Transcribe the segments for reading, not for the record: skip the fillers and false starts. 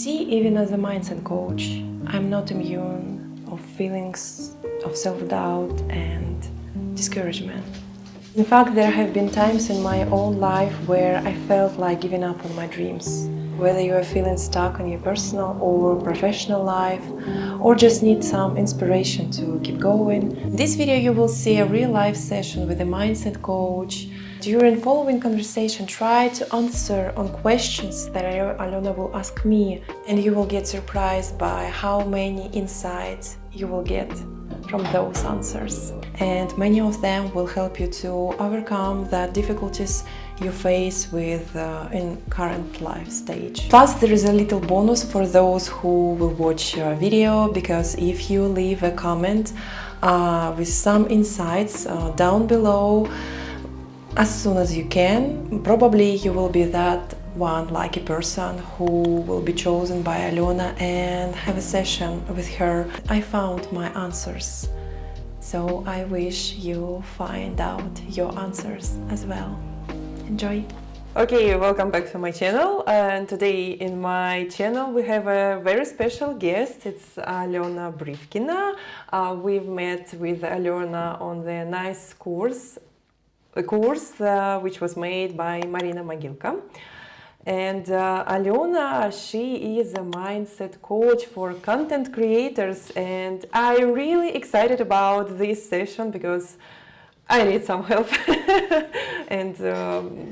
see, even as a mindset coach, I'm not immune of feelings of self-doubt and discouragement. In fact, there have been times in my own life where I felt like giving up on my dreams. Whether you are feeling stuck in your personal or professional life, or just need some inspiration to keep going. In this video you will see a real-life session with a mindset coach. During following conversation, try to answer on questions that Alyona will ask me, and you will get surprised by how many insights you will get from those answers. And many of them will help you to overcome the difficulties you face with in current life stage. Plus, there is a little bonus for those who will watch your video, because if you leave a comment with some insights down below as soon as you can, probably you will be that one lucky person who will be chosen by Alyona and have a session with her. I found my answers, so I wish you find out your answers as well. Enjoy! Okay, welcome back to my channel, and today in my channel we have a very special guest. It's Alyona Brivkina. We've met with Alyona on the nice course which was made by Marina Mogilka. And Alyona, she is a mindset coach for content creators, and I'm really excited about this session because I need some help and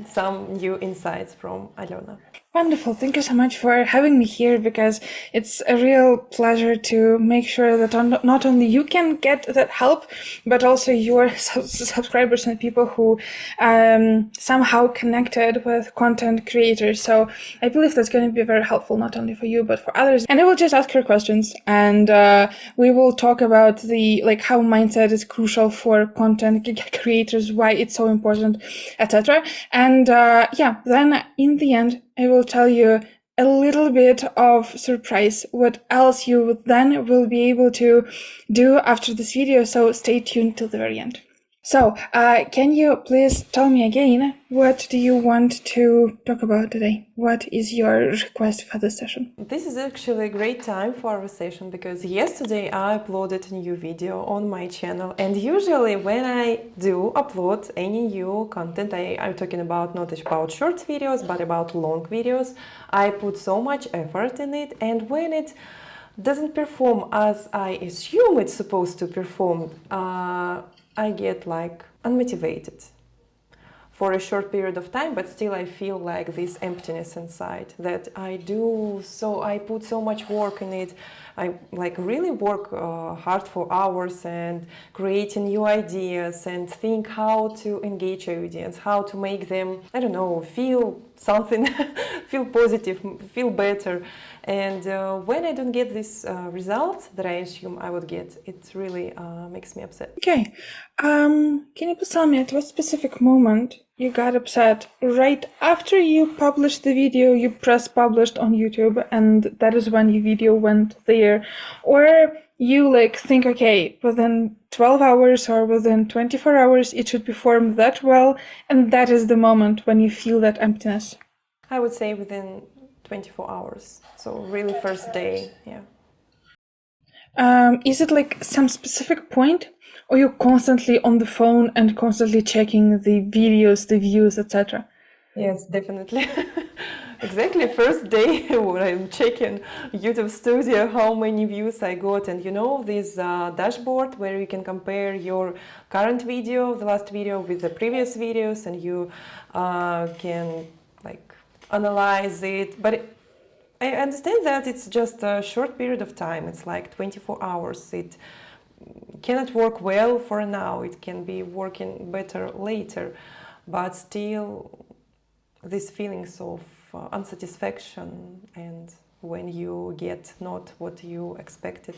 some new insights from Alyona. Wonderful. Thank you so much for having me here, because it's a real pleasure to make sure that not only you can get that help, but also your subscribers and people who somehow connected with content creators. So I believe that's going to be very helpful, not only for you, but for others. And I will just ask her questions, and we will talk about how mindset is crucial for content creators, why it's so important, etc. And then in the end, I will tell you a little bit of surprise, what else you then will be able to do after this video, so stay tuned till the very end. So, can you please tell me again, what do you want to talk about today? What is your request for this session? This is actually a great time for our session, because yesterday I uploaded a new video on my channel, and usually when I do upload any new content, I'm talking about not about short videos, but about long videos, I put so much effort in it, and when it doesn't perform as I assume it's supposed to perform, I get like unmotivated for a short period of time, but still I feel like this emptiness inside, that I put so much work in it. I really work hard for hours and creating new ideas and think how to engage audience, how to make them, I don't know, feel something, feel positive, feel better. And when I don't get this result that I assume I would get, it really makes me upset. Okay, can you please tell me at what specific moment you got upset? Right after you published the video, you press published on YouTube, and that is when your video went there? Or you think, okay, within 12 hours or within 24 hours it should perform that well, and that is the moment when you feel that emptiness? I would say within 24 hours, so really first day, yeah. Is it some specific point, or you're constantly on the phone and constantly checking the videos, the views, etc.? Yes, definitely. Exactly, first day when I'm checking YouTube Studio how many views I got, and this dashboard where you can compare your current video, the last video, with the previous videos, and you can analyze it. But I understand that it's just a short period of time. It's like 24 hours. It cannot work well for now. It can be working better later. But still, these feelings of unsatisfaction, and when you get not what you expected,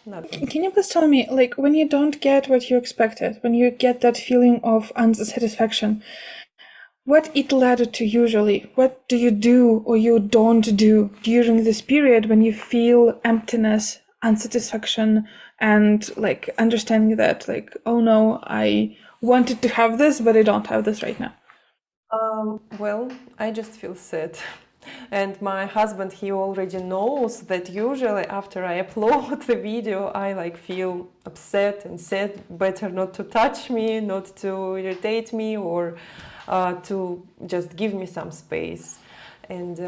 nothing. Can you please tell me, when you don't get what you expected, when you get that feeling of unsatisfaction, what it led to usually? What do you do or you don't do during this period when you feel emptiness, unsatisfaction, and understanding that oh no, I wanted to have this, but I don't have this right now? Well, I just feel sad. And my husband, he already knows that usually after I upload the video, I like feel upset and said better not to touch me, not to irritate me, or to just give me some space. And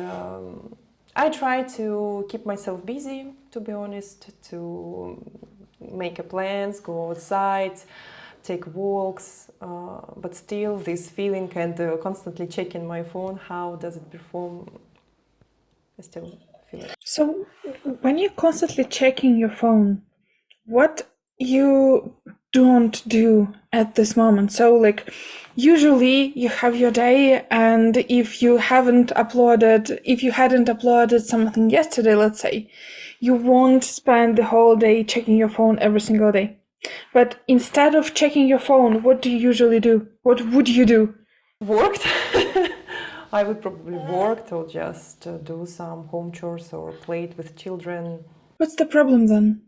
I try to keep myself busy, to be honest, to make a plans, go outside, take walks, but still this feeling and constantly checking my phone, how does it perform, I still feel it. So when you're constantly checking your phone, what you don't do at this moment? So like usually you have your day, and if you hadn't uploaded something yesterday, let's say, you won't spend the whole day checking your phone every single day. But instead of checking your phone, what do you usually do? What would you do? Worked. I would probably work or just do some home chores or play with children. What's the problem then?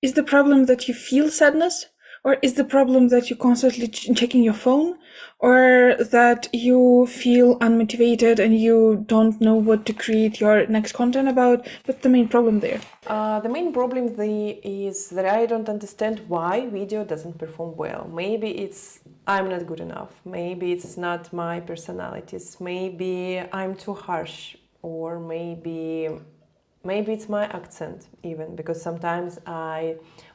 Is the problem that you feel sadness? Or is the problem that you're constantly checking your phone? Or that you feel unmotivated and you don't know what to create your next content about? What's the main problem there? The main problem is that I don't understand why video doesn't perform well. Maybe it's I'm not good enough. Maybe it's not my personalities. Maybe I'm too harsh, or maybe it's my accent even, because sometimes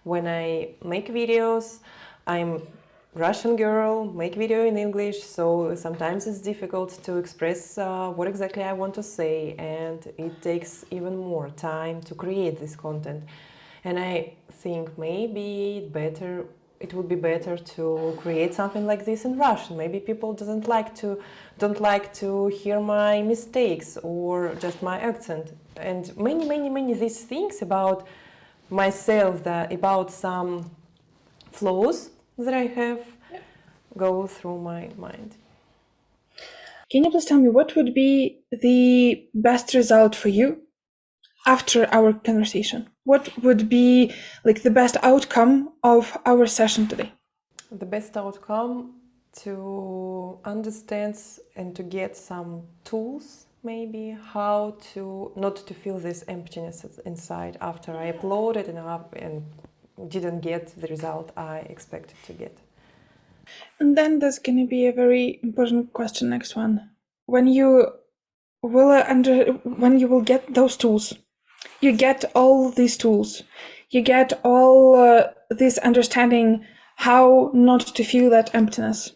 when I make videos, I'm Russian girl, make video in English, so sometimes it's difficult to express what exactly I want to say, and it takes even more time to create this content. And I think maybe it would be better to create something like this in Russian. Maybe people don't like to hear my mistakes or just my accent, and many these things about myself, about some flaws that I have go through my mind. Can you please tell me what would be the best result for you after our conversation? What would be like the best outcome of our session today? The best outcome, to understand and to get some tools, maybe how to not to feel this emptiness inside after I uploaded and didn't get the result I expected to get. And then there's going to be a very important question, next one. When you will get those tools, you get all these tools, you get all this understanding how not to feel that emptiness,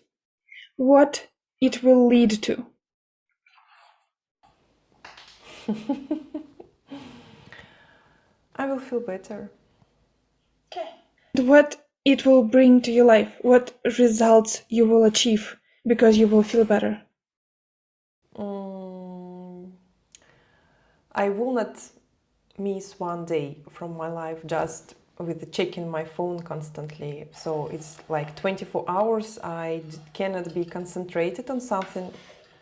what it will lead to. I will feel better. Okay. What it will bring to your life, what results you will achieve because you will feel better. I will not miss one day from my life just with checking my phone constantly. So it's like 24 hours. I cannot be concentrated on something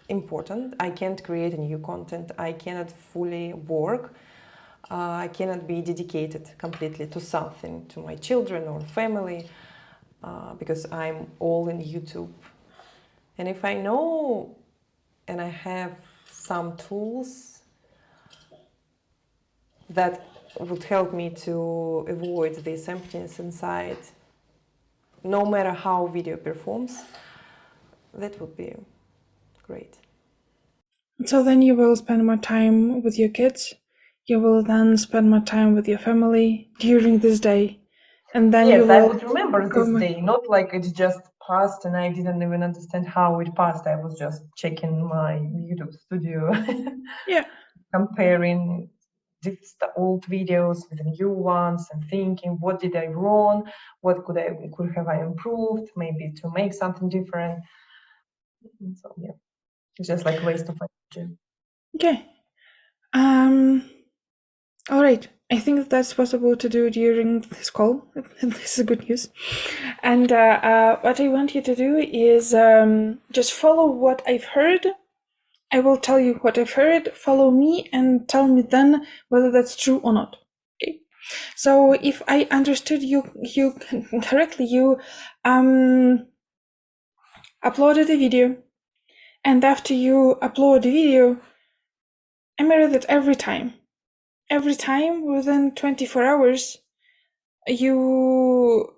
important. I can't create a new content. I cannot fully work. I cannot be dedicated completely to something, to my children or family, because I'm all in YouTube. And if I know and I have some tools that would help me to avoid this emptiness inside, no matter how video performs, that would be great. So then you will spend more time with your kids, you will then spend more time with your family during this day, and then yes, you will I would remember this day, not like it just passed and I didn't even understand how it passed. I was just checking my YouTube studio, yeah, comparing old videos with the new ones and thinking, what did I wrong? What could have I improved? Maybe to make something different. So yeah, it's just like waste of energy. Okay. All right. I think that's possible to do during this call. This is good news. And what I want you to do is just follow what I've heard. I will tell you what I've heard. Follow me and tell me then whether that's true or not. Okay. So if I understood you correctly, you uploaded a video, and after you upload the video, I mirror that every time. Every time within 24 hours, you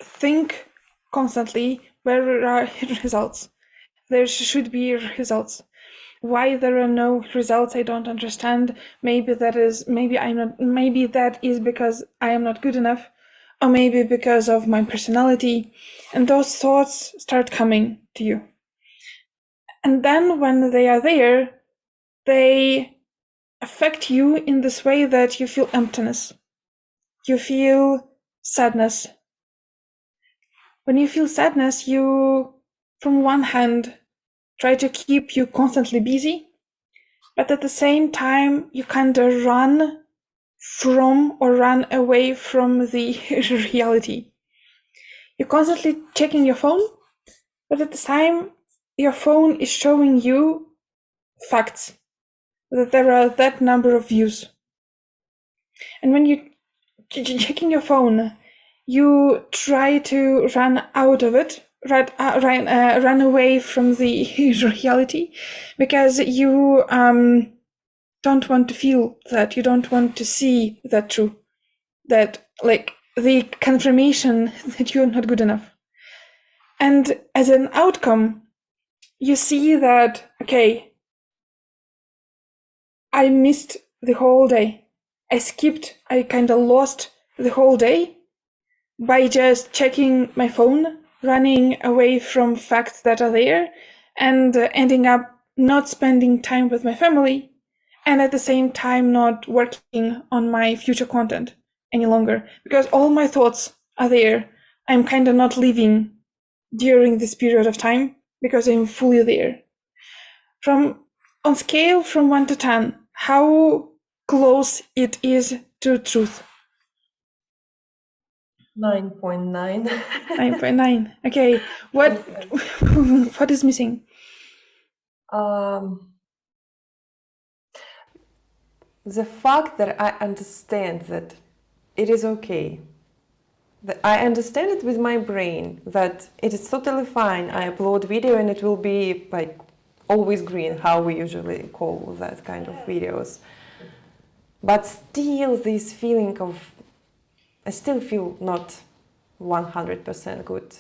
think constantly where are results. There should be results. Why there are no results, I don't understand. Maybe that is because I am not good enough, or maybe because of my personality, and those thoughts start coming to you. And then when they are there, they affect you in this way that you feel emptiness. You feel sadness. When you feel sadness, you, from one hand, try to keep you constantly busy, but at the same time, you kind of run from or run away from the reality. You're constantly checking your phone, but at the time, your phone is showing you facts, that there are that number of views. And when you're checking your phone, you try to run out of it, run away from the reality, because you don't want to feel that, you don't want to see that true, that like the confirmation that you're not good enough. And as an outcome, you see that, okay, I missed the whole day. I kind of lost the whole day by just checking my phone, running away from facts that are there, and ending up not spending time with my family, and at the same time not working on my future content any longer, because all my thoughts are there. I'm kind of not living during this period of time because I'm fully there. On scale from 1 to 10, how close it is to truth? 9.9. 9.9. Okay. What is missing? The fact that I understand that it is okay. That I understand it with my brain, that it is totally fine. I upload video and it will be like always green, how we usually call that kind of videos. But still this feeling of, I still feel not 100% good.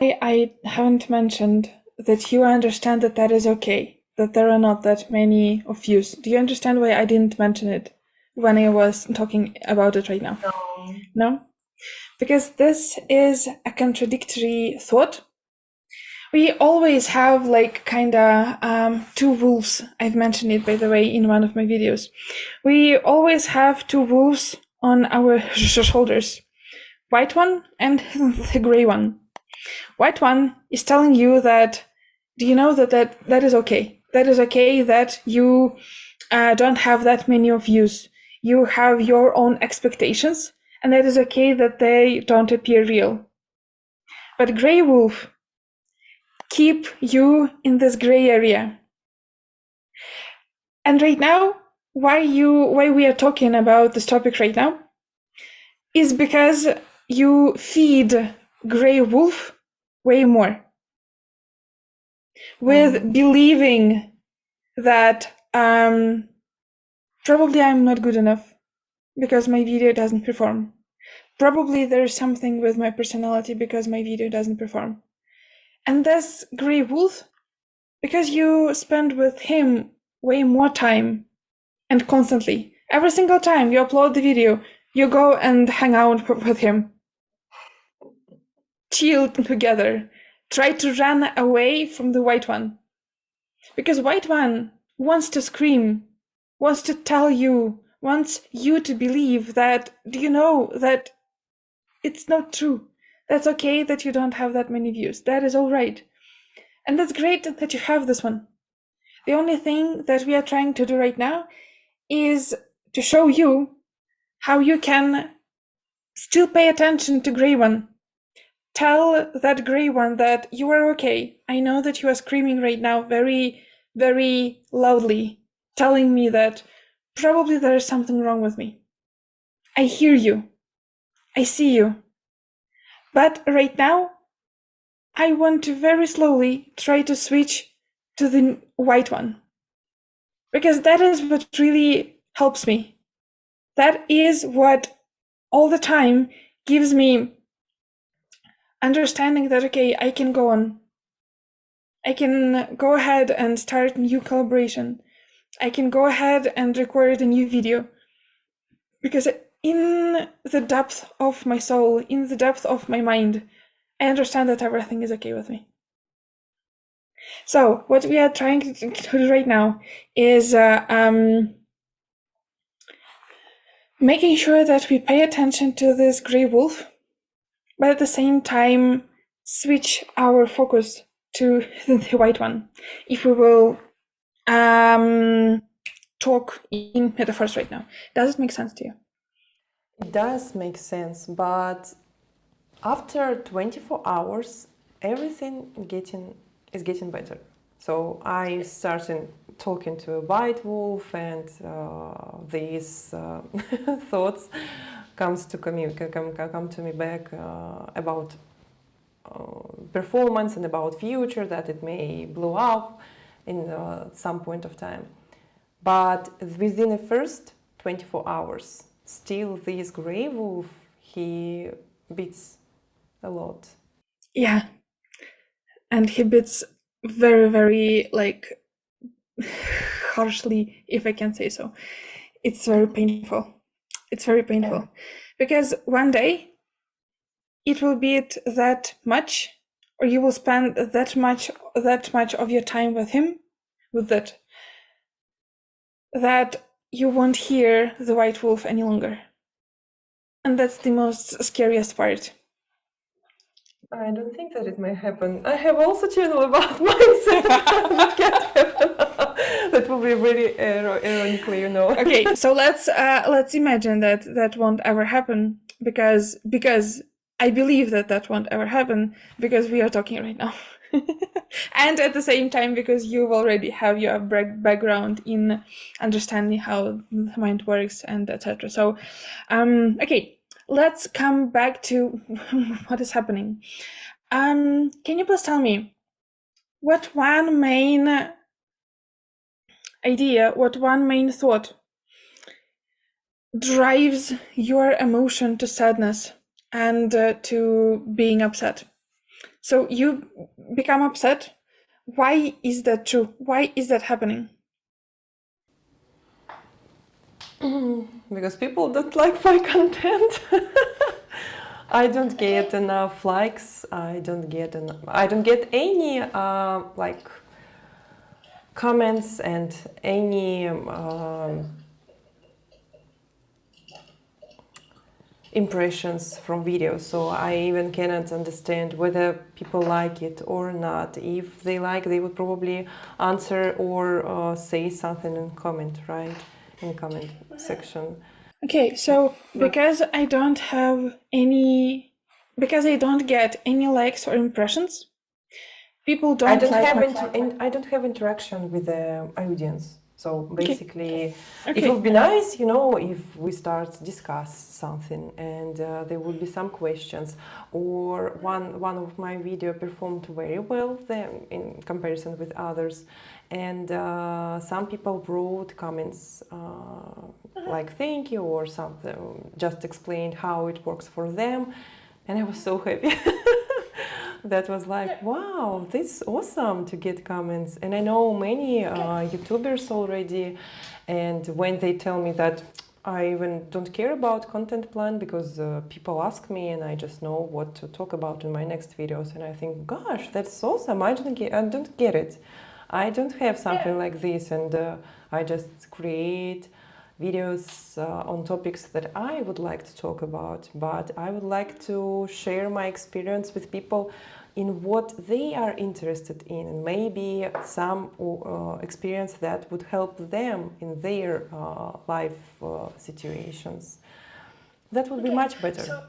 I haven't mentioned that you understand that that is okay, that there are not that many of views. Do you understand why I didn't mention it when I was talking about it right now? No. No? Because this is a contradictory thought. We always have like kind of two wolves. I've mentioned it, by the way, in one of my videos. We always have two wolves on our shoulders. White one and the gray one. White one is telling you that, do you know that is okay? That is okay that you don't have that many of views. You have your own expectations, and that is okay that they don't appear real. But gray wolf keep you in this gray area. And right now, why we are talking about this topic right now is because you feed gray wolf way more with believing that probably I'm not good enough because my video doesn't perform. Probably there's something with my personality because my video doesn't perform. And this gray wolf, because you spend with him way more time and constantly. Every single time you upload the video, you go and hang out with him. Chill together. Try to run away from the white one. Because white one wants to scream, wants to tell you, wants you to believe that, do you know that it's not true. That's okay that you don't have that many views. That is all right. And that's great that you have this one. The only thing that we are trying to do right now is to show you how you can still pay attention to gray one. Tell that gray one that you are okay. I know that you are screaming right now very, very loudly, telling me that probably there is something wrong with me. I hear you. I see you. But right now, I want to very slowly try to switch to the white one. because that is what really helps me. That is what all the time gives me understanding that, okay, I can go on. I can go ahead and start a new collaboration. I can go ahead and record a new video. Because in the depth of my soul, in the depth of my mind, I understand that everything is okay with me. So what we are trying to do right now is making sure that we pay attention to this gray wolf, but at the same time switch our focus to the white one. If we will talk in metaphors right now. Does it make sense to you? It does make sense, but after 24 hours, everything is getting better. So I started talking to a white wolf, and these thoughts come to me back about performance and about future, that it may blow up in some point of time. But within the first 24 hours, still this gray wolf, he beats a lot. Yeah. And he beats very, very, like, harshly, if I can say so. It's very painful. It's very painful. Yeah. Because one day it will beat that much, or you will spend that much of your time with him, with that you won't hear the white wolf any longer. And that's the most scariest part. I don't think that it may happen. I have also channel about mindset. That can't happen. That will be really ironically, you know. Okay, so let's imagine that won't ever happen, because I believe that won't ever happen, because we are talking right now. And at the same time, because you already have your background in understanding how the mind works and etc. So, okay, let's come back to what is happening. Can you please tell me what one main idea, what one main thought drives your emotion to sadness and to being upset? So you become upset. Why is that true? Why is that happening? Because people don't like my content. I don't get enough likes. I don't get any like comments and any impressions from videos. So I even cannot understand whether people like it or not. If they like, they would probably answer or say something in comment, right? In comment section. Okay, so because I don't get any likes or impressions, people don't I don't have interaction with the audience. So basically, Okay. it would be nice, you know, if we start to discuss something and there would be some questions, or one of my video performed very well then in comparison with others, and some people wrote comments like thank you or something, just explained how it works for them, and I was so happy. That was like, wow, this is awesome to get comments. And I know many YouTubers already, and when they tell me that I even don't care about content plan because people ask me and I just know what to talk about in my next videos, and I think, gosh, that's awesome. I don't get it. I don't have something like this, and I just create videos on topics that I would like to talk about, but I would like to share my experience with people in what they are interested in, and maybe some experience that would help them in their life situations. That would be much better. So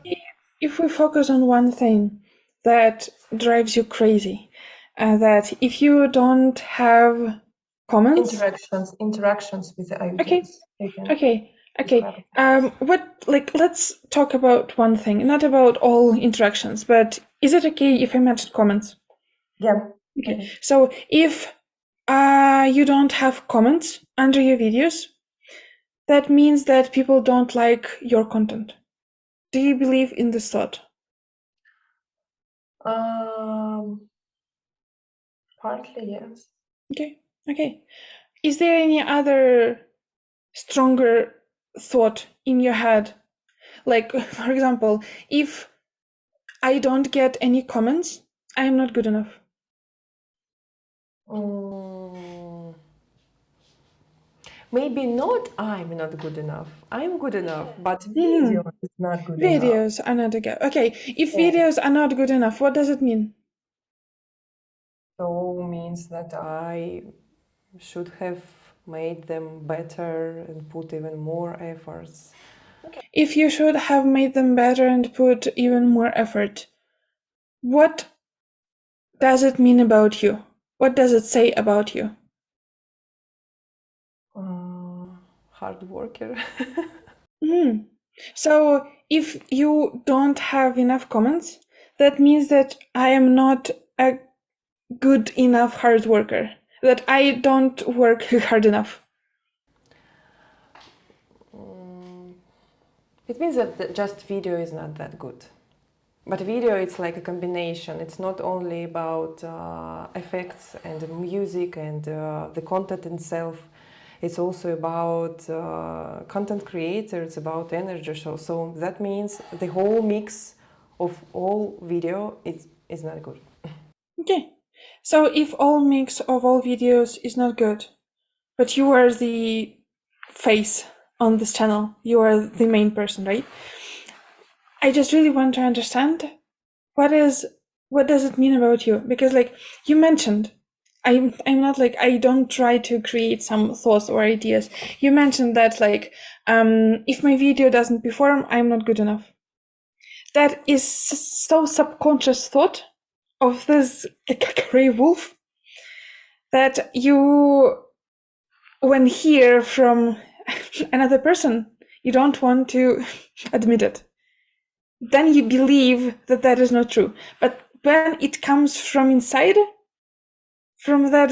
if we focus on one thing that drives you crazy, that if you don't have comments, interactions with the audience. Okay. Let's talk about one thing, not about all interactions, but is it okay if I mention comments? Yeah. Okay. So if you don't have comments under your videos, that means that people don't like your content. Do you believe in this thought? Partly, yes. Okay. Is there any other stronger thought in your head? Like, for example, if I don't get any comments, I am not good enough. Maybe not I'm not good enough. I'm good enough, but video is not good enough. Videos are not good. Okay, if Yeah. videos are not good enough, what does it mean? So means that I should have made them better and put even more efforts. If you should have made them better and put even more effort, what does it mean about you? What does it say about you? Hard worker. So if you don't have enough comments, that means that I am not a good enough hard worker, that I don't work hard enough. It means that just video is not that good. But video, it's like a combination. It's not only about effects and music and the content itself. It's also about content creator. It's about energy. So that means the whole mix of all video is not good. Okay. So if all mix of all videos is not good, but you are the face on this channel, you are the main person, right? I just really want to understand what does it mean about you? Because like you mentioned, I'm not like, I don't try to create some thoughts or ideas. You mentioned that like if my video doesn't perform, I'm not good enough. That is so subconscious thought of this gray wolf that you, when hear from another person, you don't want to admit it. Then you believe that that is not true. But when it comes from inside, from that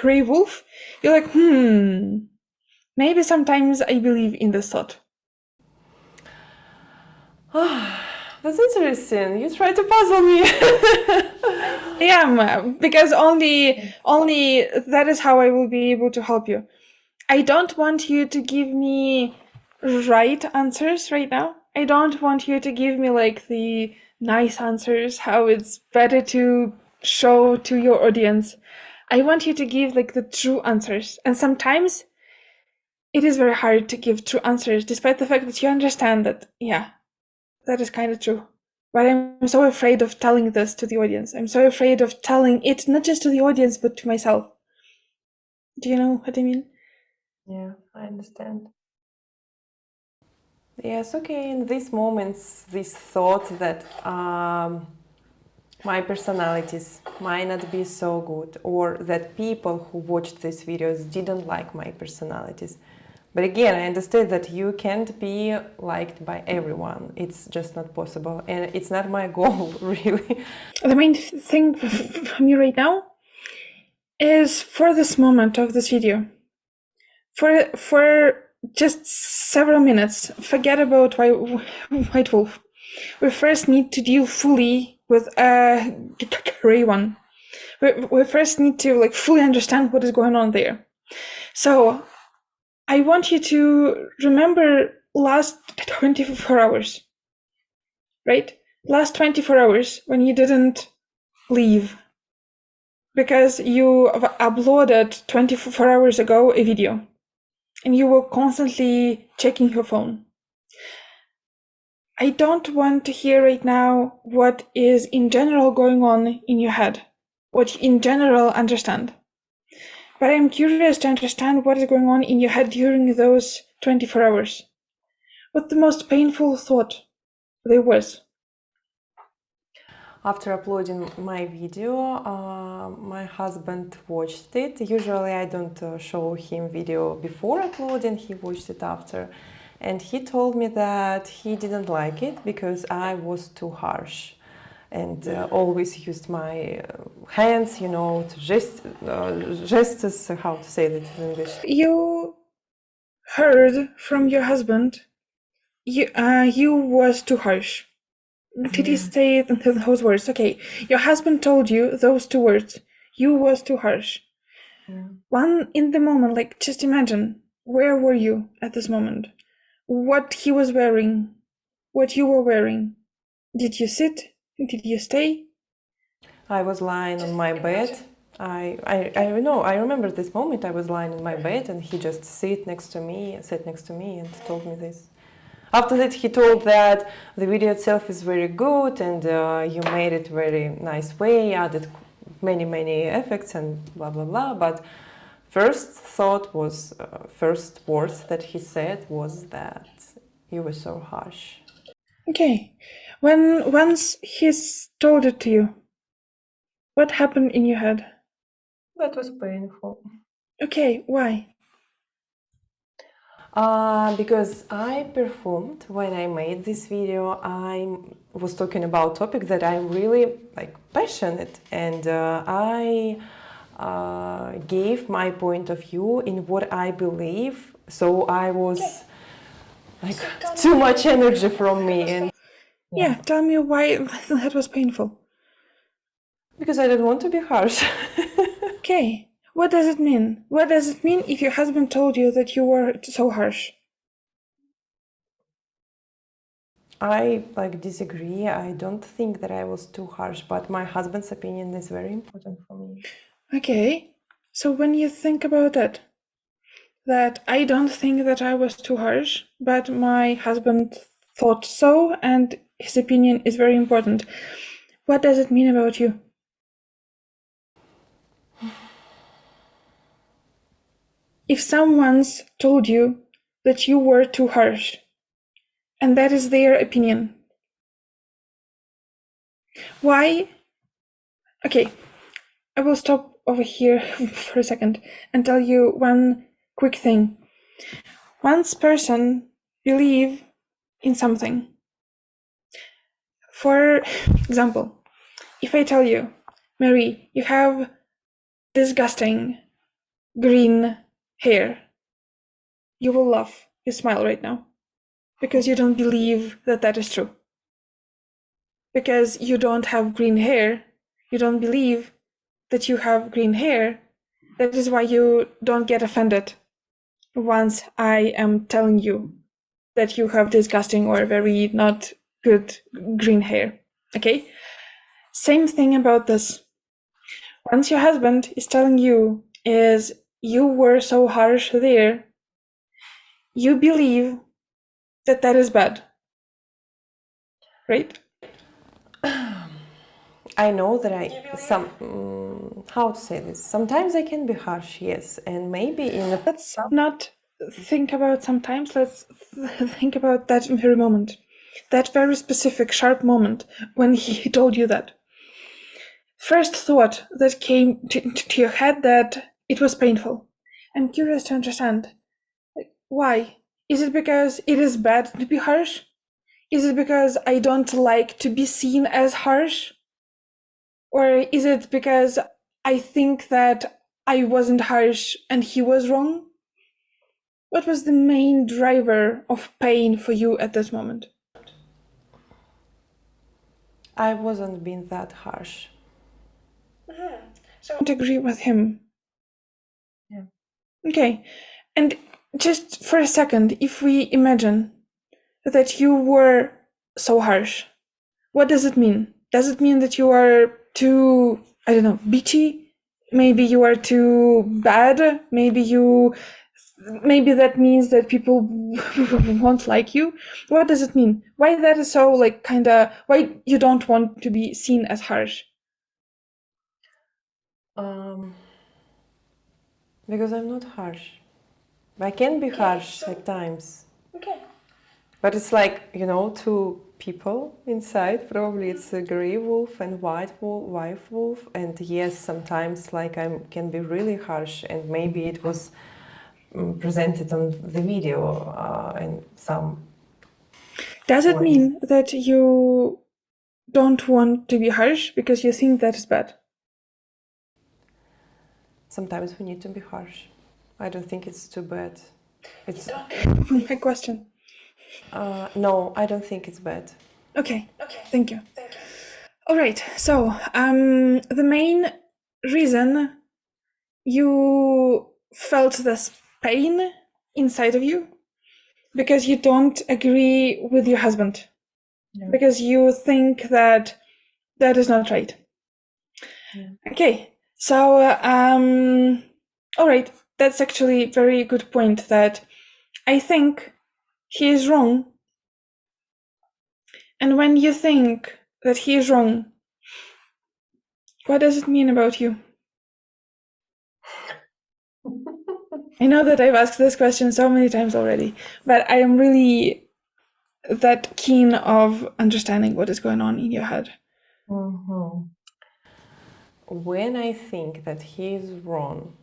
gray wolf, you're like, maybe sometimes I believe in this thought. That's interesting. You try to puzzle me. I am, because only that is how I will be able to help you. I don't want you to give me right answers right now. I don't want you to give me like the nice answers, how it's better to show to your audience. I want you to give like the true answers. And sometimes it is very hard to give true answers, despite the fact that you understand that, yeah, that is kind of true. But I'm so afraid of telling this to the audience. I'm so afraid of telling it not just to the audience, but to myself. Do you know what I mean? Yeah, I understand. Yes, okay. In these moments, this thought that my personalities might not be so good, or that people who watched these videos didn't like my personalities. But again, I understand that you can't be liked by everyone. It's just not possible. And it's not my goal, really. The main thing for me right now is, for this moment of this video, for just several minutes, forget about White Wolf. We first need to deal fully with a gray one. We first need to like fully understand what is going on there. So I want you to remember last 24 hours, right? Last 24 hours when you didn't leave because you uploaded 24 hours ago a video and you were constantly checking your phone. I don't want to hear right now what is in general going on in your head, what you in general understand. But I'm curious to understand what is going on in your head during those 24 hours. What the most painful thought there was? After uploading my video, my husband watched it. Usually I don't show him video before uploading, he watched it after. And he told me that he didn't like it because I was too harsh. and always used my hands, you know, to gestures, how to say that in English. You heard from your husband you was too harsh. Did he say those words? Okay, your husband told you those two words. You was too harsh. One in the moment, like just imagine, where were you at this moment? What he was wearing, what you were wearing. Did you sit? Did you stay? I was lying on my bed. I know, I remember this moment. I was lying in my bed and he just sat next to me and told me this. After that, he told that the video itself is very good and you made it very nice way, added many effects and blah blah blah. But first words that he said was that you were so harsh. Okay. Once he's told it to you, what happened in your head? That was painful. Okay, why? Because I performed when I made this video. I was talking about topic that I'm really like passionate, and I gave my point of view in what I believe. So I was like too much energy from me, and Yeah, tell me why that was painful. because I don't want to be harsh. Okay, what does it mean? What does it mean if your husband told you that you were so harsh? I disagree. I don't think that I was too harsh, but my husband's opinion is very important for me. Okay, so when you think about that I don't think that I was too harsh, but my husband thought so, and his opinion is very important. What does it mean about you? If someone's told you that you were too harsh, and that is their opinion, why? Okay, I will stop over here for a second and tell you one quick thing. Once person believe in something. For example, if I tell you, Mary, you have disgusting green hair, you will laugh, you smile right now, because you don't believe that that is true. Because you don't have green hair, you don't believe that you have green hair. That is why you don't get offended once I am telling you that you have disgusting or very not good green hair. Okay? Same thing about this. Once your husband is telling you is you were so harsh there, you believe that that is bad. Right? I know that how to say this? Sometimes I can be harsh, yes, and maybe Let's not think about sometimes, let's think about that very moment. That very specific, sharp moment when he told you that. First thought that came to your head that it was painful. I'm curious to understand. Why? Is it because it is bad to be harsh? Is it because I don't like to be seen as harsh? Or is it because I think that I wasn't harsh and he was wrong? What was the main driver of pain for you at this moment? I wasn't being that harsh. So I don't agree with him. Yeah. Okay. And just for a second, if we imagine that you were so harsh, what does it mean? Does it mean that you are too, I don't know, bitchy? Maybe you are too bad? Maybe that means that people won't like you? What does it mean? Why that is so like kinda, why you don't want to be seen as harsh? Because I'm not harsh. I can be harsh at times. Okay. But it's like, you know, two people inside. Probably it's a gray wolf and white wolf. And yes, sometimes like I can be really harsh, and maybe it was presented on the video and some. Does it mean that you don't want to be harsh because you think that is bad? Sometimes we need to be harsh. I don't think it's too bad. It's My question. no, I don't think it's bad. Okay, thank you. All right, so the main reason you felt this pain inside of you because you don't agree with your husband, because you think that that is not right. Okay, so all right, that's actually a very good point, that I think he is wrong. And when you think that he is wrong, what does it mean about you? I know that I've asked this question so many times already, but I am really that keen of understanding what is going on in your head. Mm-hmm. When I think that he is wrong,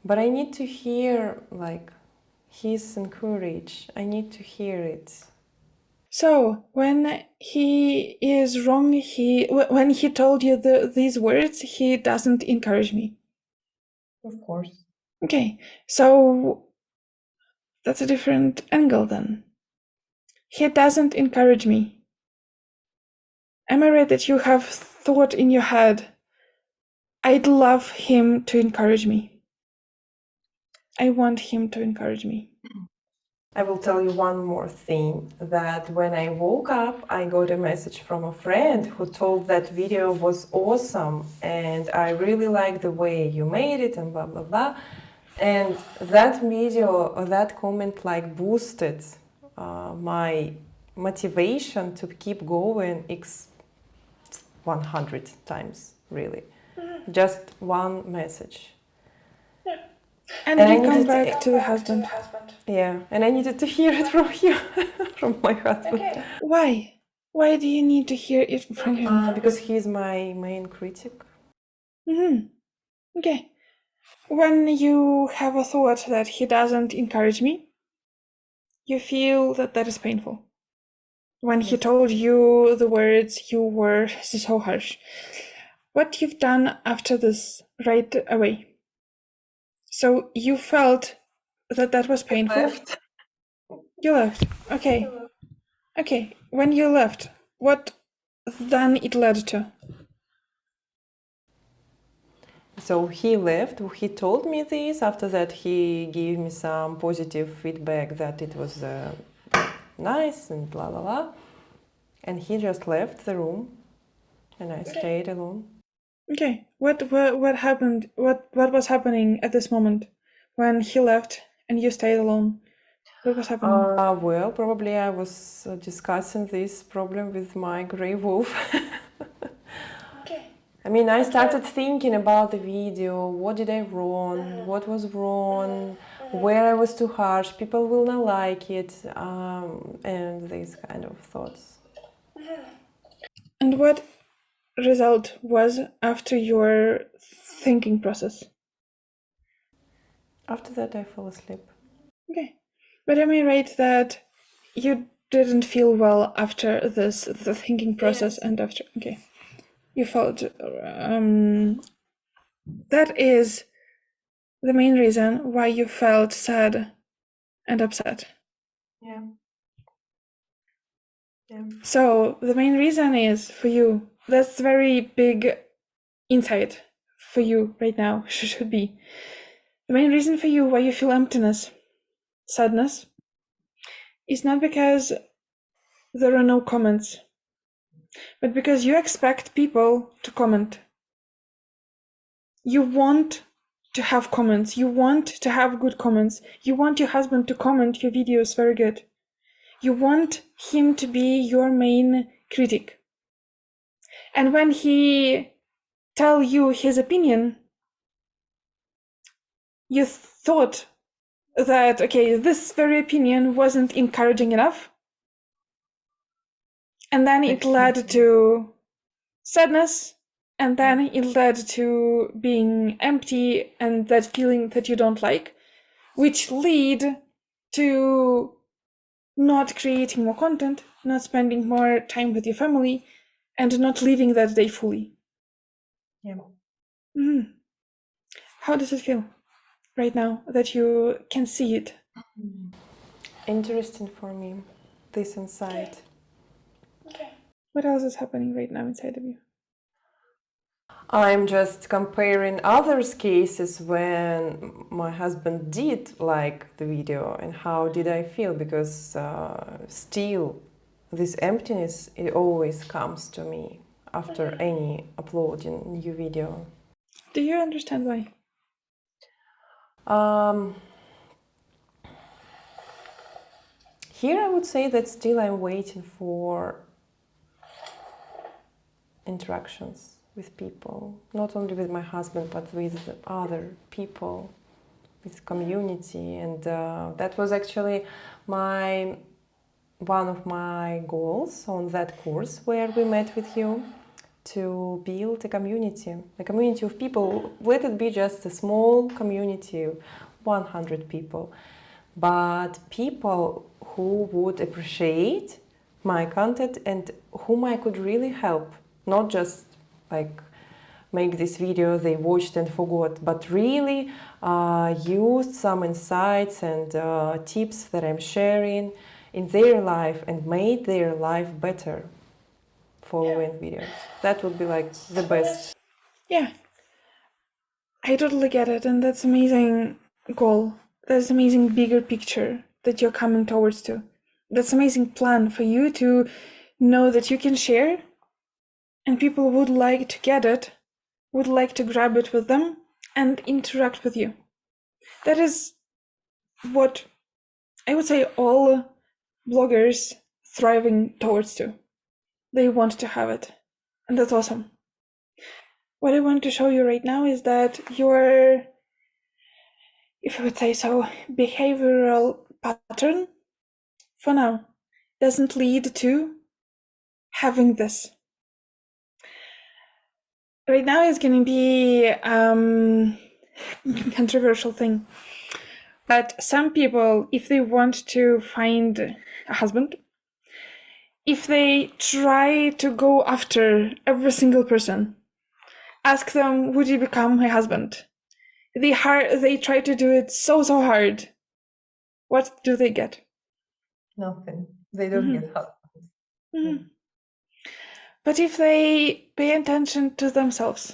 but I need to hear like he's encouraged. I need to hear it. So when he is wrong, when he told you these words, he doesn't encourage me. Of course. Okay, so that's a different angle then. He doesn't encourage me. Am I right that you have thought in your head, I'd love him to encourage me. I want him to encourage me. I will tell you one more thing, that when I woke up, I got a message from a friend who told that video was awesome and I really like the way you made it and blah, blah, blah. And that video, or that comment like boosted my motivation to keep going 100 times, really. Just one message. And And I you come needed back to the husband. Yeah, and I needed to hear it from him, from my husband. Okay. Why? Why do you need to hear it from him? Because he's my main critic. Mm-hmm. Okay. When you have a thought that he doesn't encourage me, you feel that that is painful. When he told you the words, you were so harsh. What you've done after this right away? So you felt that that was painful. You left. Okay. Okay. When you left, what then it led to? So he left, he told me this. After that, he gave me some positive feedback that it was nice and la la la. And he just left the room and I stayed alone. Okay. What happened? What was happening at this moment when he left and you stayed alone? What was happening? Well, probably I was discussing this problem with my grey wolf. Okay. I mean, I started thinking about the video. What did I wrong? What was wrong? Where I was too harsh? People will not like it, and these kind of thoughts. And what result was after your thinking process? After that, I fell asleep. Okay. But am I right that you didn't feel well after the thinking process? Yes. And after, okay, you felt that is the main reason why you felt sad and upset. Yeah. So the main reason is for you, that's very big insight for you right now, should be. The main reason for you why you feel emptiness, sadness, is not because there are no comments, but because you expect people to comment. You want to have comments. You want to have good comments. You want your husband to comment your videos very good. You want him to be your main critic. And when he tell you his opinion, you thought that, okay, this very opinion wasn't encouraging enough. And then it led to sadness, and then it led to being empty and that feeling that you don't like, which lead to not creating more content, not spending more time with your family, and not living that day fully. Yeah. Mm-hmm. How does it feel right now that you can see it? Interesting for me, this insight. Okay. What else is happening right now inside of you? I'm just comparing others' cases when my husband did like the video and how did I feel, because still this emptiness, it always comes to me after any uploading new video. Do you understand why? Here I would say that still I'm waiting for interactions with people, not only with my husband but with other people, with community, and that was actually one of my goals on that course where we met with you, to build a community of people. Let it be just a small community, 100 people, but people who would appreciate my content and whom I could really help, not just like make this video they watched and forgot, but really used some insights and tips that I'm sharing in their life and made their life better following videos. That would be like the best. Yeah, I totally get it, and that's amazing goal. That's amazing bigger picture that you're coming towards to. That's amazing plan for you to know that you can share, and people would like to get it, would like to grab it with them and interact with you. That is what I would say all bloggers thriving towards to. They want to have it, and that's awesome. What I want to show you right now is that your, if I would say so, behavioral pattern for now doesn't lead to having this. Right now is going to be controversial thing. But some people, if they want to find a husband, if they try to go after every single person, ask them, would you become my husband? They try to do it so hard. What do they get? Nothing. They don't get husbands. Mm-hmm. But if they pay attention to themselves,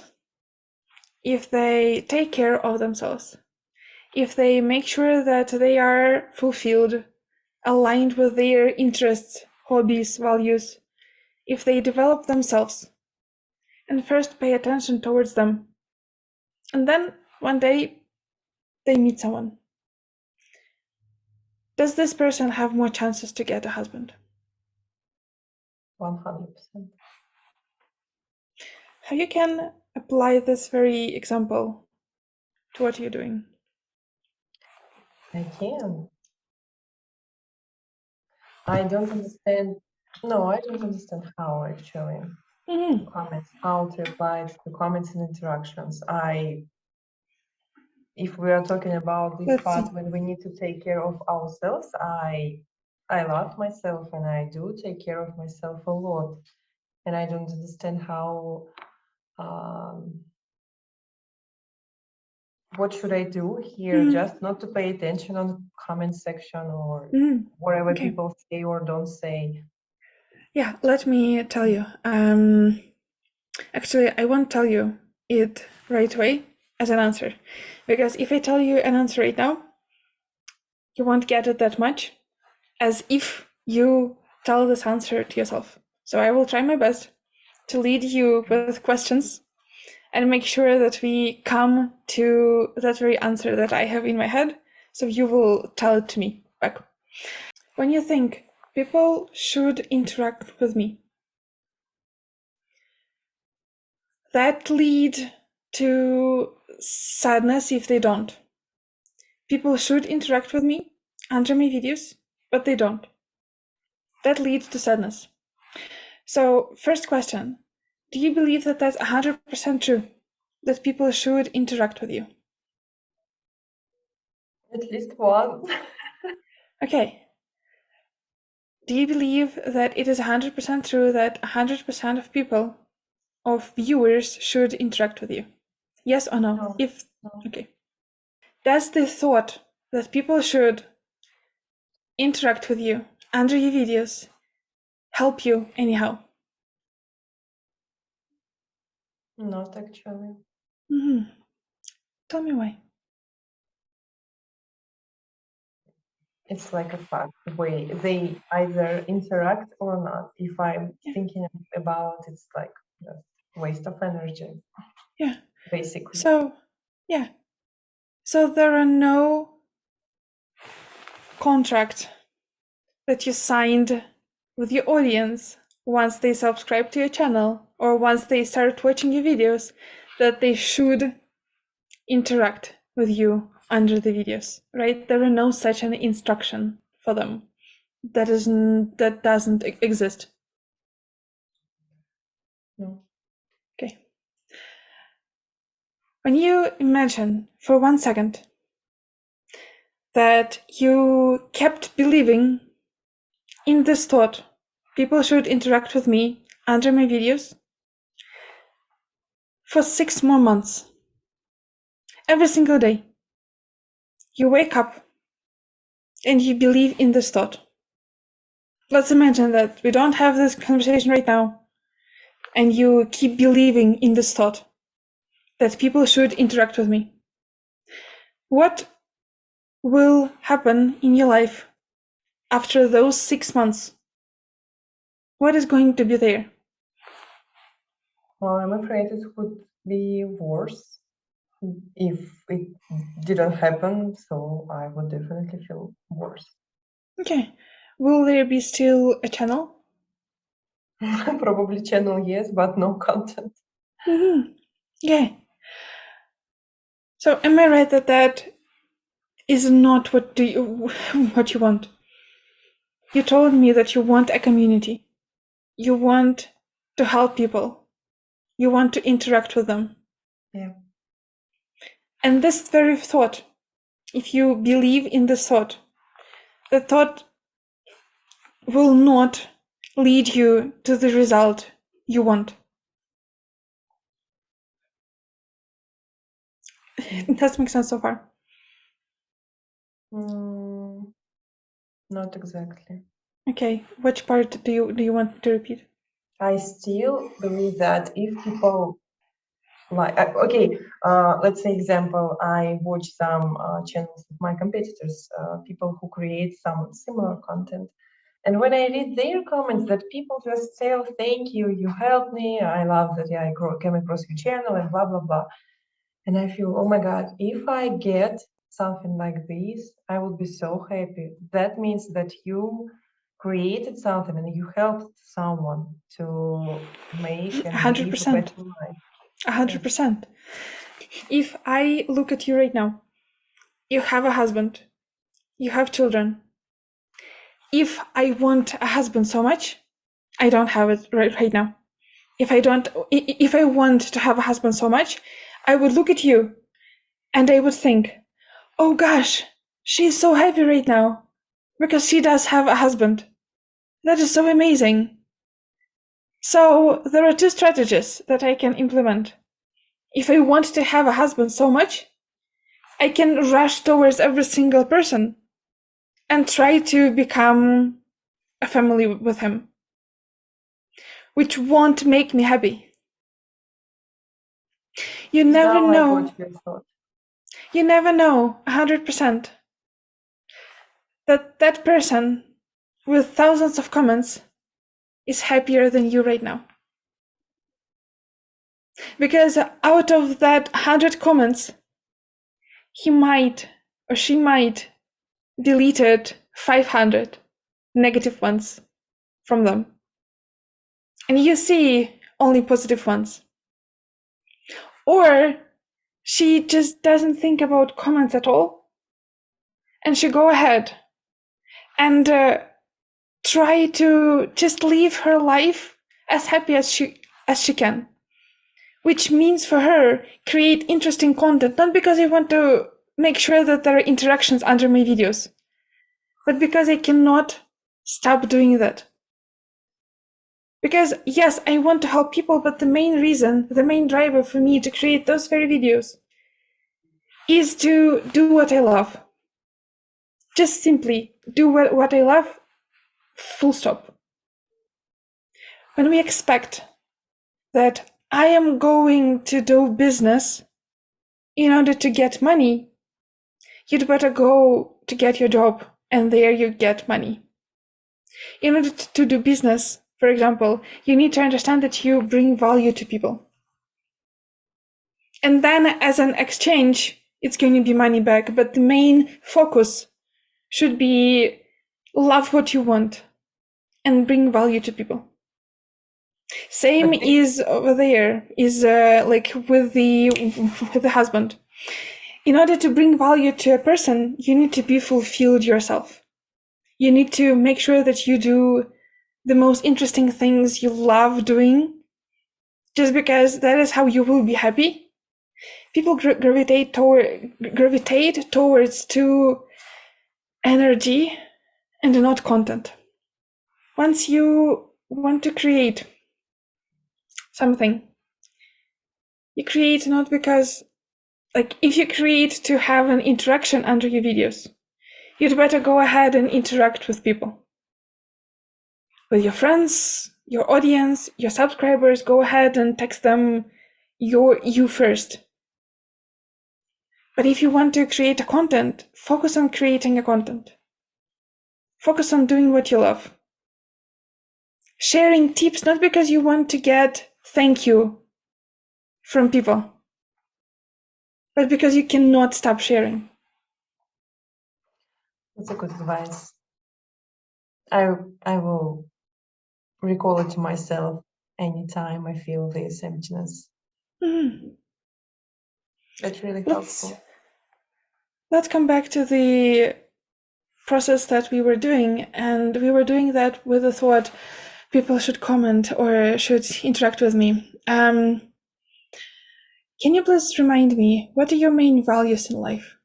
if they take care of themselves, if they make sure that they are fulfilled, aligned with their interests, hobbies, values, if they develop themselves and first pay attention towards them, and then one day they meet someone, does this person have more chances to get a husband? 100%. How you can apply this very example to what you're doing? I can. I don't understand. No, I don't understand how actually. Mm-hmm. Comments, how to apply it to comments and interactions. If we are talking about this Let's part see. when we need to take care of ourselves, I love myself and I do take care of myself a lot, and I don't understand how what should I do here? Mm-hmm. Just not to pay attention on the comment section or Mm-hmm. whatever Okay. people say or don't say. Yeah, let me tell you. Actually, I won't tell you it right away as an answer, because if I tell you an answer right now, you won't get it that much as if you tell this answer to yourself. So I will try my best to lead you with questions and make sure that we come to that very answer that I have in my head. So you will tell it to me back. When you think people should interact with me, that lead to sadness if they don't. People should interact with me under my videos, but they don't. That leads to sadness. So, first question, do you believe that that's 100% true? That people should interact with you? At least one. Okay. Do you believe that it is 100% true that 100% of people, of viewers, should interact with you? Yes or no? No. If No. okay. Does the thought that people should interact with you under your videos help you anyhow? Not actually. Tell me why. It's like a fact way they either interact or not. If I'm thinking about it's like just waste of energy. Yeah. Basically. So, yeah. So there are no contract that you signed with your audience once they subscribe to your channel or once they start watching your videos that they should interact with you under the videos, right? There are no such an instruction for them. That doesn't exist. No. Okay. When you imagine for 1 second that you kept believing in this thought, people should interact with me under my videos for 6 more months. Every single day, you wake up and you believe in this thought. Let's imagine that we don't have this conversation right now, and you keep believing in this thought that people should interact with me. What will happen in your life after those 6 months? What is going to be there? Well, I'm afraid it would be worse if it didn't happen, so I would definitely feel worse. Okay. Will there be still a channel? Probably channel, yes, but no content. Yeah. So am I right that that is not what you want? You told me that you want a community. You want to help people. You want to interact with them. Yeah. And this very thought, if you believe in this thought, the thought will not lead you to the result you want. Does make sense so far? Not exactly. Okay, which part do you want to repeat? I still believe that if people like, let's say example, I watch some channels of my competitors, people who create some similar content. And when I read their comments that people just say, oh, thank you, you helped me, I love that I came across your channel and blah, blah, blah. And I feel, oh my God, if I get something like this, I would be so happy. That means that you created something and you helped someone to make and live a 100%. better life. 100%. If I look at you right now, you have a husband, you have children. If I want a husband so much, I don't have it right now. If I want to have a husband so much, I would look at you and I would think, oh gosh, she's so happy right now because she does have a husband. That is so amazing. So there are two strategies that I can implement. If I want to have a husband so much, I can rush towards every single person and try to become a family with him, which won't make me happy. You never know. You never know 100% that that person with thousands of comments is happier than you right now. Because out of that 100 comments, he might or she might deleted 500 negative ones from them. And you see only positive ones. Or she just doesn't think about comments at all. And she go ahead and try to just live her life as happy as she can. Which means for her, create interesting content, not because I want to make sure that there are interactions under my videos, but because I cannot Stop doing that. Because yes, I want to help people, but the main reason, the main driver for me to create those very videos is to do what I love. Just simply do what I love, full stop. When we expect that I am going to do business in order to get money, you'd better go to get your job and there you get money. In order to do business, for example, you need to understand that you bring value to people. And then as an exchange, it's going to be money back. But the main focus should be love what you want and bring value to people. Same is over there, is like with the husband. In order to bring value to a person, you need to be fulfilled yourself. You need to make sure that you do the most interesting things you love doing, just because that is how you will be happy. People gravitate towards to energy and not content. Once you want to create something, you create not because, like, if you create to have an interaction under your videos, you'd better go ahead and interact with people. With your friends, your audience, your subscribers, go ahead and text them you first. But if you want to create a content, focus on creating a content. Focus on doing what you love. Sharing tips, not because you want to get thank you from people, but because you cannot stop sharing. That's a good advice. I will recall it to myself anytime I feel this emptiness. Mm-hmm. That's really helpful. Let's come back to the process that we were doing, and we were doing that with the thought people should comment or should interact with me. Can you please remind me, what are your main values in life?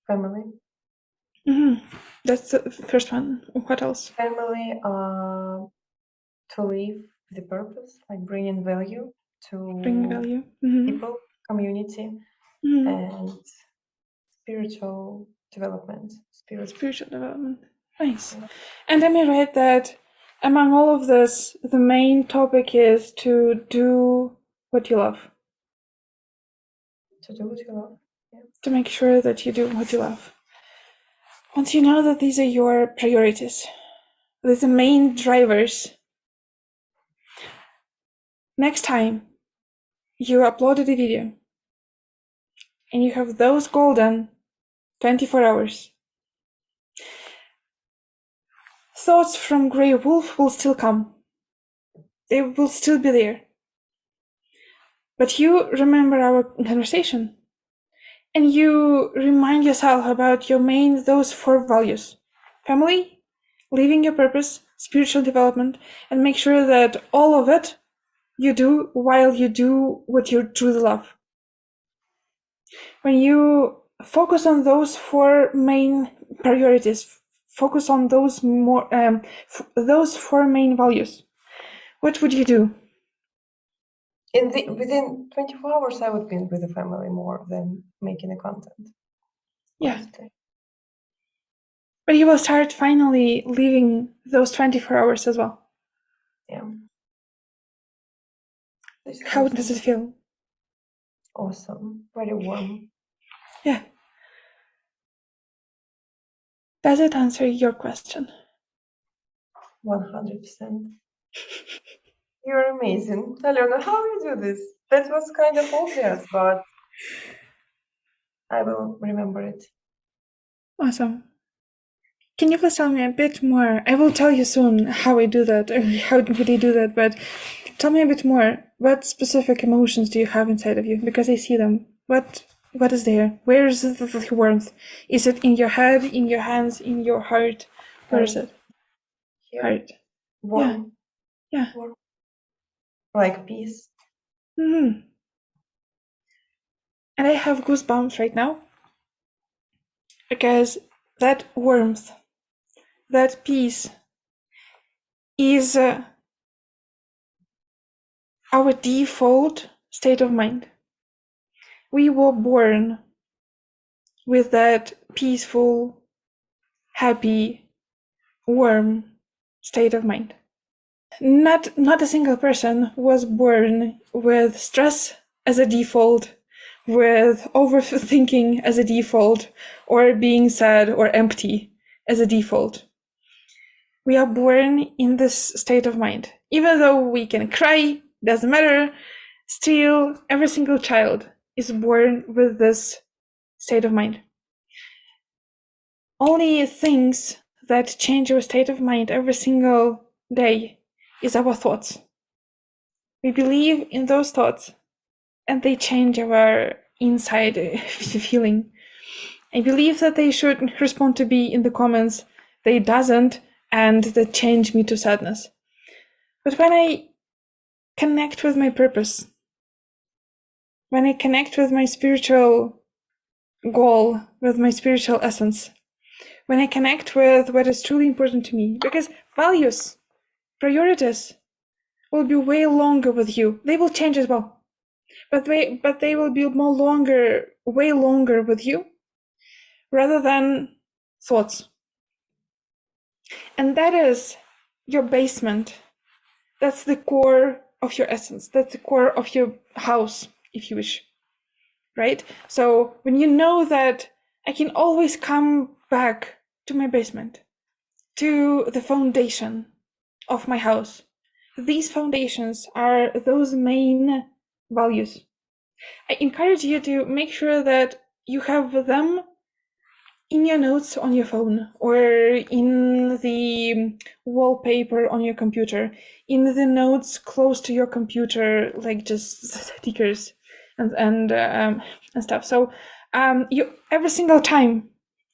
Family. Mm-hmm. That's the first one. What else? Family, to live with a purpose, like bringing value to people, community, and spiritual development. Spiritual development. Nice. Yeah. And am I right that among all of this, the main topic is to do what you love? To do what you love. Yeah. To make sure that you do what you love. Once you know that these are your priorities, these are the main drivers, next time you uploaded a video and you have those golden 24 hours, thoughts from Grey Wolf will still come. They will still be there. But you remember our conversation and you remind yourself about those 4 values: family, living your purpose, spiritual development, and make sure that all of it you do while you do what you truly love. When you focus on those 4 main priorities, focus on those 4 main values, what would you do? Within 24 hours, I would be with the family more than making the content. Yeah. Honestly. But you will start finally living those 24 hours as well. Yeah. How does it feel? Awesome. Very warm. Yeah. Does it answer your question? 100%. You're amazing. Alyona, how you do this? That was kind of obvious, but I will remember it. Awesome. Can you please tell me a bit more? I will tell you soon how I do that, or how would I do that, but tell me a bit more. What specific emotions do you have inside of you? Because I see them. What is there? Where is the warmth? Is it in your head, in your hands, in your heart? Where is it? Here. Heart. Warm. Yeah. Warm. Like peace. Mm-hmm. And I have goosebumps right now because that warmth that peace is our default state of mind. We were born with that peaceful, happy, warm state of mind. Not a single person was born with stress as a default, with overthinking as a default, or being sad or empty as a default. We are born in this state of mind. Even though we can cry, doesn't matter, still every single child is born with this state of mind. Only things that change our state of mind every single day is our thoughts. We believe in those thoughts and they change our inside feeling. I believe that they should respond to be in the comments. They doesn't, and that change me to sadness. But when I connect with my purpose, when I connect with my spiritual goal, with my spiritual essence, when I connect with what is truly important to me, because values, priorities will be way longer with you. They will change as well, but they will be way longer with you, rather than thoughts. And that is your basement. That's the core of your essence. That's the core of your house, if you wish, right? So when you know that I can always come back to my basement, to the foundation of my house. These foundations are those main values. I encourage you to make sure that you have them in your notes on your phone, or in the wallpaper on your computer, in the notes close to your computer, like just stickers and stuff. So you every single time,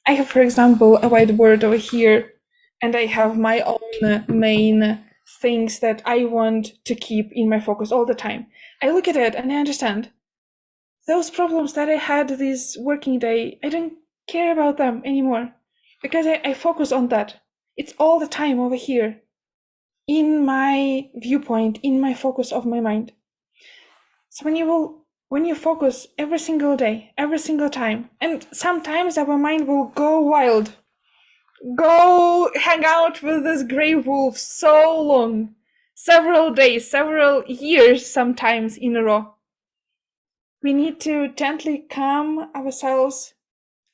I have, for example, a whiteboard over here, and I have my own main things that I want to keep in my focus all the time. I look at it and I understand those problems that I had this working day. I don't care about them anymore because I focus on that. It's all the time over here in my viewpoint, in my focus of my mind. So when you focus every single day, every single time, and sometimes our mind will go wild, go hang out with this gray wolf so long, several days, several years, sometimes in a row. We need to gently calm ourselves,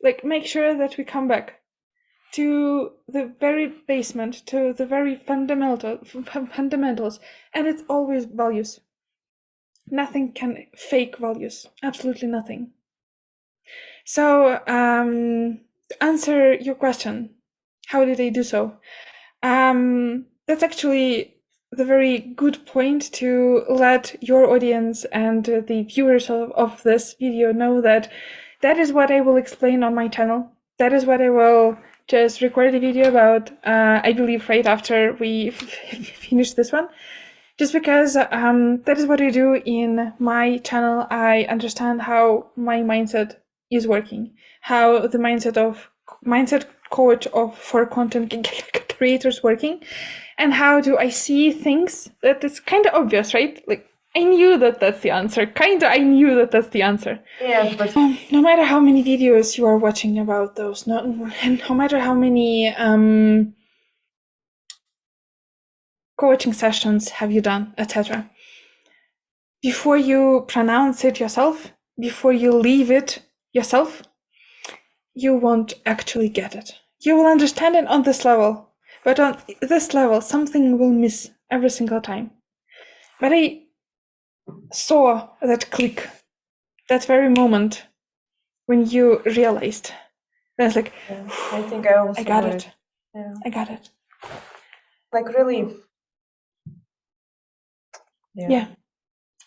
like make sure that we come back to the very basement, to the very fundamentals, and it's always values. Nothing can fake values, absolutely nothing. So to answer your question, how did I do so? That's actually the very good point to let your audience and the viewers of this video know that that is what I will explain on my channel. That is what I will just record a video about, I believe right after we finish this one. Just because that is what I do in my channel. I understand how my mindset is working, how the mindset coach for content creators working, and how do I see things that it's kind of obvious, right? Like I knew that that's the answer. I knew that that's the answer. Yeah, but No matter how many videos you are watching about those, no matter how many coaching sessions have you done, etc. Before you pronounce it yourself, before you leave it yourself, you won't actually get it. You will understand it on this level, but on this level, something will miss every single time. But I saw that click, that very moment when you realized. And I was like, yeah, I think I also I got do it. Yeah. I got it. Like really. Yeah.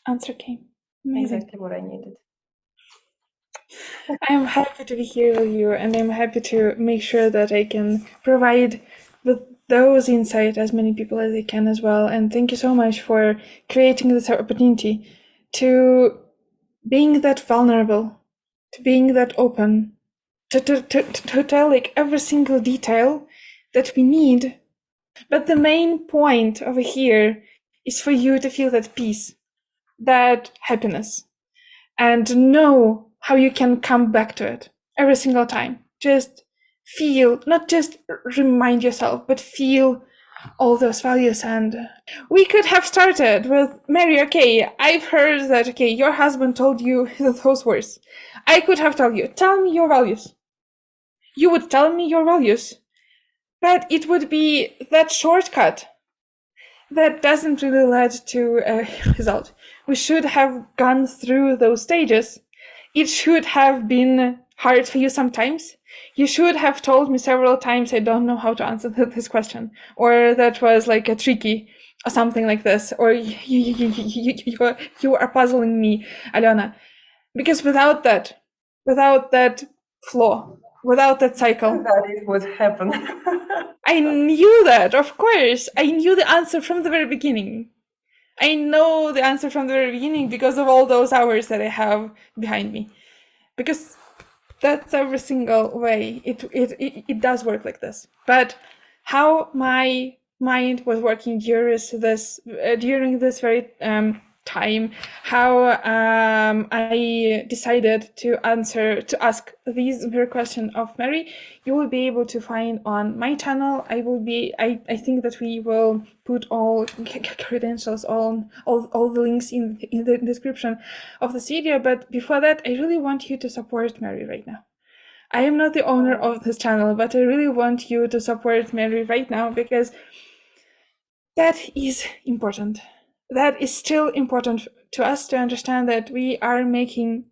Answer came. Amazing. Exactly what I needed. I'm happy to be here with you, and I'm happy to make sure that I can provide with those insight as many people as I can as well. And thank you so much for creating this opportunity to being that vulnerable, to being that open, to tell like every single detail that we need. But the main point over here is for you to feel that peace, that happiness, and know how you can come back to it every single time. Just feel, not just remind yourself, but feel all those values. And we could have started with, Mary, okay, I've heard that, okay, your husband told you those words. I could have told you, tell me your values. You would tell me your values. But it would be that shortcut that doesn't really lead to a result. We should have gone through those stages. It should have been hard for you sometimes. You should have told me several times, I don't know how to answer this question, or that was like a tricky, or something like this, or you are puzzling me, Alyona. Because without that flaw, without that cycle, That it would happen. I knew that, of course. I knew the answer from the very beginning. I know the answer from the very beginning because of all those hours that I have behind me. Because that's every single way. It does work like this. But how my mind was working during this very time, how I decided to ask these very question of Mary, you will be able to find on my channel. I think that we will put all credentials on all the links in the description of this video. But before that, I really want you to support Mary right now. I am not the owner of this channel, but I really want you to support Mary right now, because that is important. That is still important to us to understand that we are bringing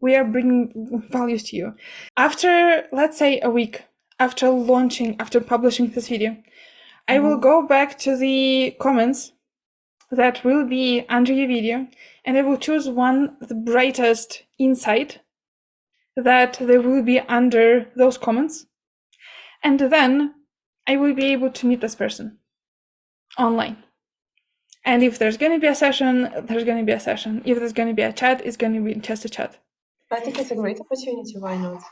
values to you. After, let's say, a week, after publishing this video, I will go back to the comments that will be under your video, and I will choose the brightest insight that there will be under those comments. And then I will be able to meet this person online. And if there's going to be a session, there's going to be a session. If there's going to be a chat, it's going to be just a chat. I think it's a great opportunity. Why not?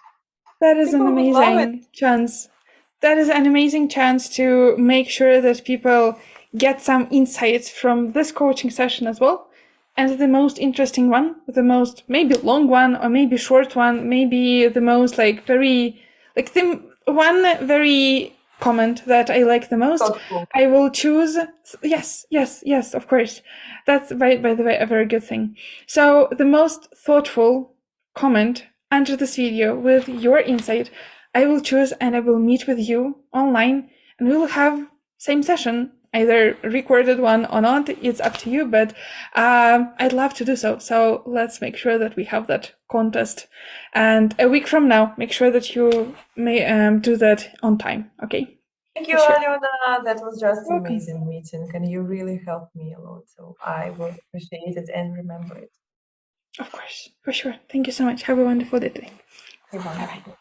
That is People an would love amazing chance. That is an amazing chance to make sure that people get some insights from this coaching session as well. And the most interesting one, the most maybe long one, or maybe short one, maybe the most very comment that I like the most, thoughtful. I will choose. Yes, of course. That's, by the way, a very good thing. So the most thoughtful comment under this video with your insight, I will choose, and I will meet with you online, and we will have same session, either recorded one or not. It's up to you, but I'd love to do so. So let's make sure that we have that contest. And a week from now, make sure that you may do that on time. Okay. Thank you, Sure. Alyona. That was just an Welcome. amazing meeting, and you really helped me a lot. So I will appreciate it and remember it. Of course, for sure. Thank you so much. Have a wonderful day today. Bye-bye.